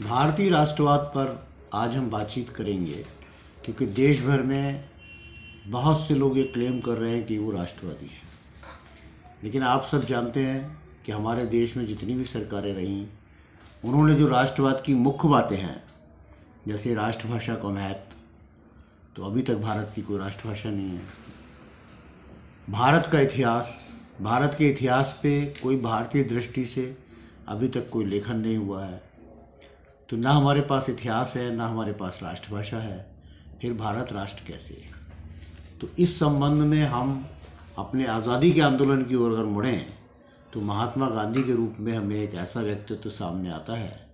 भारतीय राष्ट्रवाद पर आज हम बातचीत करेंगे क्योंकि देश भर में बहुत से लोग ये क्लेम कर रहे हैं कि वो राष्ट्रवादी हैं। लेकिन आप सब जानते हैं कि हमारे देश में जितनी भी सरकारें रहीं उन्होंने जो राष्ट्रवाद की मुख्य बातें हैं, जैसे राष्ट्रभाषा का महत्व, तो अभी तक भारत की कोई राष्ट्रभाषा नहीं है। भारत के इतिहास पे कोई भारतीय दृष्टि से अभी तक कोई लेखन नहीं हुआ है। तो ना हमारे पास इतिहास है, ना हमारे पास राष्ट्रभाषा है, फिर भारत राष्ट्र कैसे है। तो इस संबंध में हम अपने आज़ादी के आंदोलन की ओर अगर मुड़ें तो महात्मा गांधी के रूप में हमें एक ऐसा व्यक्तित्व सामने आता है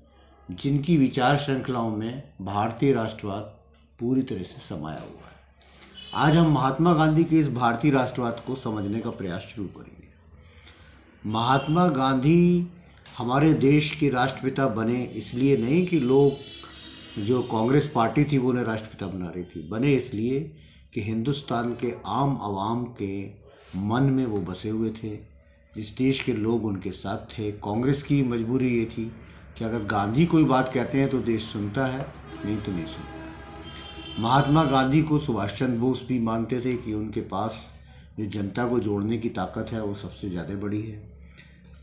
जिनकी विचार श्रृंखलाओं में भारतीय राष्ट्रवाद पूरी तरह से समाया हुआ है। आज हम महात्मा गांधी के इस भारतीय राष्ट्रवाद को समझने का प्रयास शुरू करेंगे। महात्मा गांधी हमारे देश के राष्ट्रपिता बने इसलिए नहीं कि लोग जो कांग्रेस पार्टी थी वो उन्हें राष्ट्रपिता बना रही थी, बने इसलिए कि हिंदुस्तान के आम आवाम के मन में वो बसे हुए थे। इस देश के लोग उनके साथ थे। कांग्रेस की मजबूरी ये थी कि अगर गांधी कोई बात कहते हैं तो देश सुनता है, नहीं तो नहीं सुनता है। महात्मा गांधी को सुभाष चंद्र बोस भी मानते थे कि उनके पास जो जनता को जोड़ने की ताकत है वो सबसे ज़्यादा बड़ी है।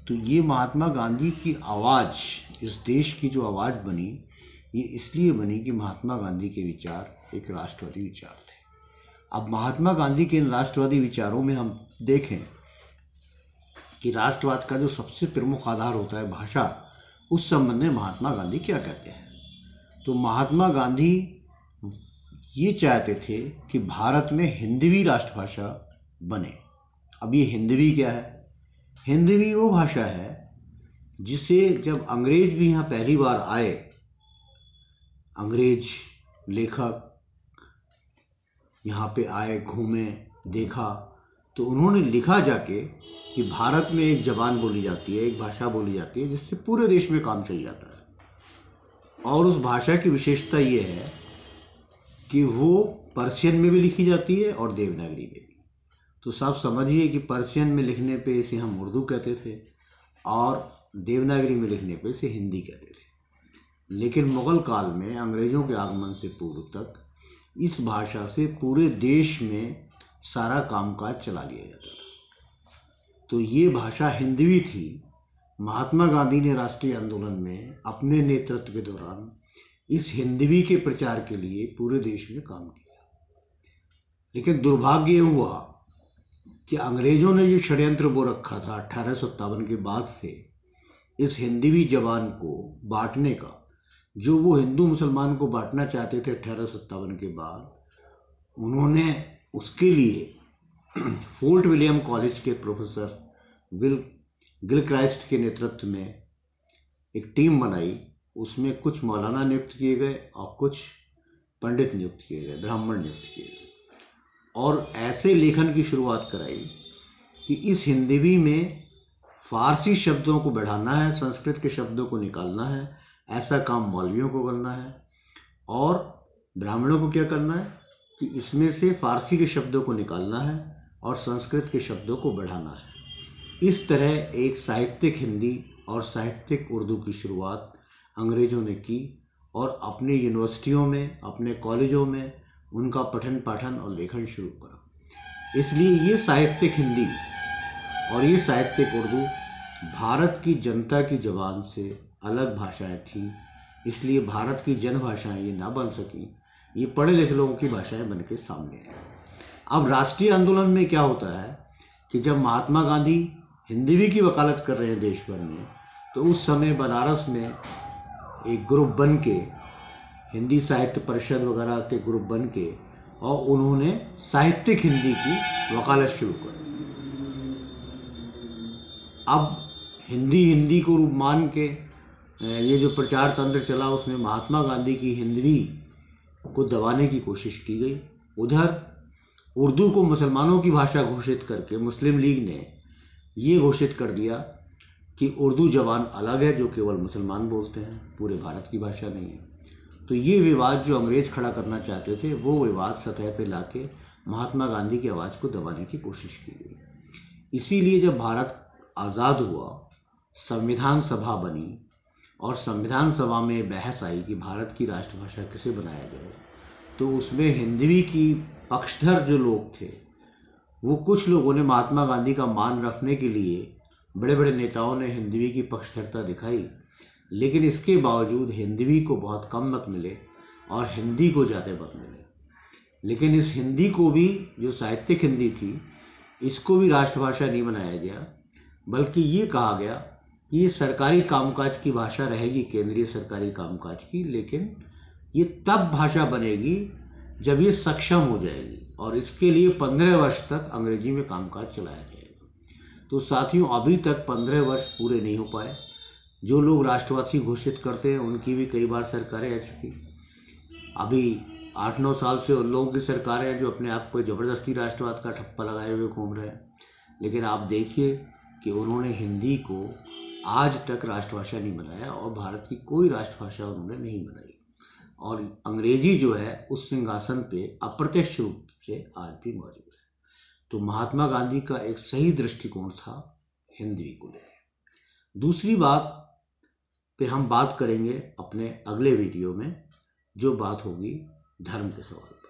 तो ये महात्मा गांधी की आवाज़, इस देश की जो आवाज़ बनी, ये इसलिए बनी कि महात्मा गांधी के विचार एक राष्ट्रवादी विचार थे। अब महात्मा गांधी के इन राष्ट्रवादी विचारों में हम देखें कि राष्ट्रवाद का जो सबसे प्रमुख आधार होता है भाषा, उस संबंध में महात्मा गांधी क्या कहते हैं। तो महात्मा गांधी ये चाहते थे कि भारत में हिंदवी राष्ट्रभाषा बने। अब ये हिंदवी क्या है? हिंदवी वो भाषा है जिसे जब अंग्रेज भी यहाँ पहली बार आए, अंग्रेज लेखक यहाँ पे आए, घूमे, देखा, तो उन्होंने लिखा जाके कि भारत में एक ज़बान बोली जाती है, एक भाषा बोली जाती है जिससे पूरे देश में काम चल जाता है। और उस भाषा की विशेषता ये है कि वो पर्शियन में भी लिखी जाती है और देवनागरी में भी। तो सब समझिए कि पर्शियन में लिखने पे इसे हम उर्दू कहते थे और देवनागरी में लिखने पे इसे हिंदी कहते थे। लेकिन मुग़ल काल में अंग्रेज़ों के आगमन से पूर्व तक इस भाषा से पूरे देश में सारा कामकाज चला लिया जाता था। तो ये भाषा हिंदवी थी। महात्मा गांधी ने राष्ट्रीय आंदोलन में अपने नेतृत्व के दौरान इस हिंदवी के प्रचार के लिए पूरे देश में काम किया। लेकिन दुर्भाग्य हुआ कि अंग्रेज़ों ने जो षड्यंत्र वो रखा था 1857 के बाद से इस हिंदवी ज़बान को बांटने का, जो वो हिंदू मुसलमान को बांटना चाहते थे 1857 के बाद, उन्होंने उसके लिए फोर्ट विलियम कॉलेज के प्रोफेसर गिलक्राइस्ट के नेतृत्व में एक टीम बनाई। उसमें कुछ मौलाना नियुक्त किए गए और कुछ पंडित नियुक्त किए गए, ब्राह्मण नियुक्त किए गए, और ऐसे लेखन की शुरुआत कराई कि इस हिंदवी में फारसी शब्दों को बढ़ाना है, संस्कृत के शब्दों को निकालना है। ऐसा काम मौलवियों को करना है और ब्राह्मणों को क्या करना है कि इसमें से फारसी के शब्दों को निकालना है और संस्कृत के शब्दों को बढ़ाना है। इस तरह एक साहित्यिक हिंदी और साहित्यिक उर्दू की शुरुआत अंग्रेज़ों ने की और अपनी यूनिवर्सिटियों में, अपने कॉलेजों में उनका पठन पाठन और लेखन शुरू करा। इसलिए ये साहित्यिक हिंदी और ये साहित्यिक उर्दू भारत की जनता की ज़बान से अलग भाषाएं थी। इसलिए भारत की जनभाषाएं ये ना बन सकी, ये पढ़े लिखे लोगों की भाषाएं बन के सामने आई। अब राष्ट्रीय आंदोलन में क्या होता है कि जब महात्मा गांधी हिंदवी की वकालत कर रहे हैं देश भर में, तो उस समय बनारस में एक ग्रुप बन के, हिंदी साहित्य परिषद वगैरह के ग्रुप बन के, और उन्होंने साहित्यिक हिंदी की वकालत शुरू कर दी। अब हिंदी को रूप मान के ये जो प्रचार तंत्र चला उसमें महात्मा गांधी की हिंदवी को दबाने की कोशिश की गई। उधर उर्दू को मुसलमानों की भाषा घोषित करके मुस्लिम लीग ने ये घोषित कर दिया कि उर्दू ज़बान अलग है जो केवल मुसलमान बोलते हैं, पूरे भारत की भाषा नहीं है। तो ये विवाद जो अंग्रेज़ खड़ा करना चाहते थे वो विवाद सतह पे लाके महात्मा गांधी की आवाज़ को दबाने की कोशिश की गई। इसीलिए जब भारत आज़ाद हुआ, संविधान सभा बनी और संविधान सभा में बहस आई कि भारत की राष्ट्रभाषा किसे बनाया जाए, तो उसमें हिंदवी की पक्षधर जो लोग थे, वो कुछ लोगों ने महात्मा गांधी का मान रखने के लिए, बड़े बड़े नेताओं ने हिंदवी की पक्षधरता दिखाई, लेकिन इसके बावजूद हिंदवी को बहुत कम मत मिले और हिंदी को ज़्यादा मत मिले। लेकिन इस हिंदी को भी, जो साहित्यिक हिंदी थी, इसको भी राष्ट्रभाषा नहीं बनाया गया, बल्कि ये कहा गया कि ये सरकारी कामकाज की भाषा रहेगी, केंद्रीय सरकारी कामकाज की, लेकिन ये तब भाषा बनेगी जब ये सक्षम हो जाएगी, और इसके लिए 15 वर्ष तक अंग्रेजी में कामकाज चलाया जाएगा। तो साथियों, अभी तक 15 वर्ष पूरे नहीं हो पाए। जो लोग राष्ट्रवादी घोषित करते हैं उनकी भी कई बार सरकारें आ चुकी। अभी 8-9 साल से उन लोगों की सरकारें हैं जो अपने आप को ज़बरदस्ती राष्ट्रवाद का ठप्पा लगाए हुए घूम रहे हैं। लेकिन आप देखिए कि उन्होंने हिंदी को आज तक राष्ट्रभाषा नहीं बनाया, और भारत की कोई राष्ट्रभाषा उन्होंने नहीं बनाई, और अंग्रेजी जो है उस सिंहासन पे अप्रत्यक्ष रूप से आज भी मौजूद है। तो महात्मा गांधी का एक सही दृष्टिकोण था हिंदी को लेकर। दूसरी बात पे हम बात करेंगे अपने अगले वीडियो में, जो बात होगी धर्म के सवाल।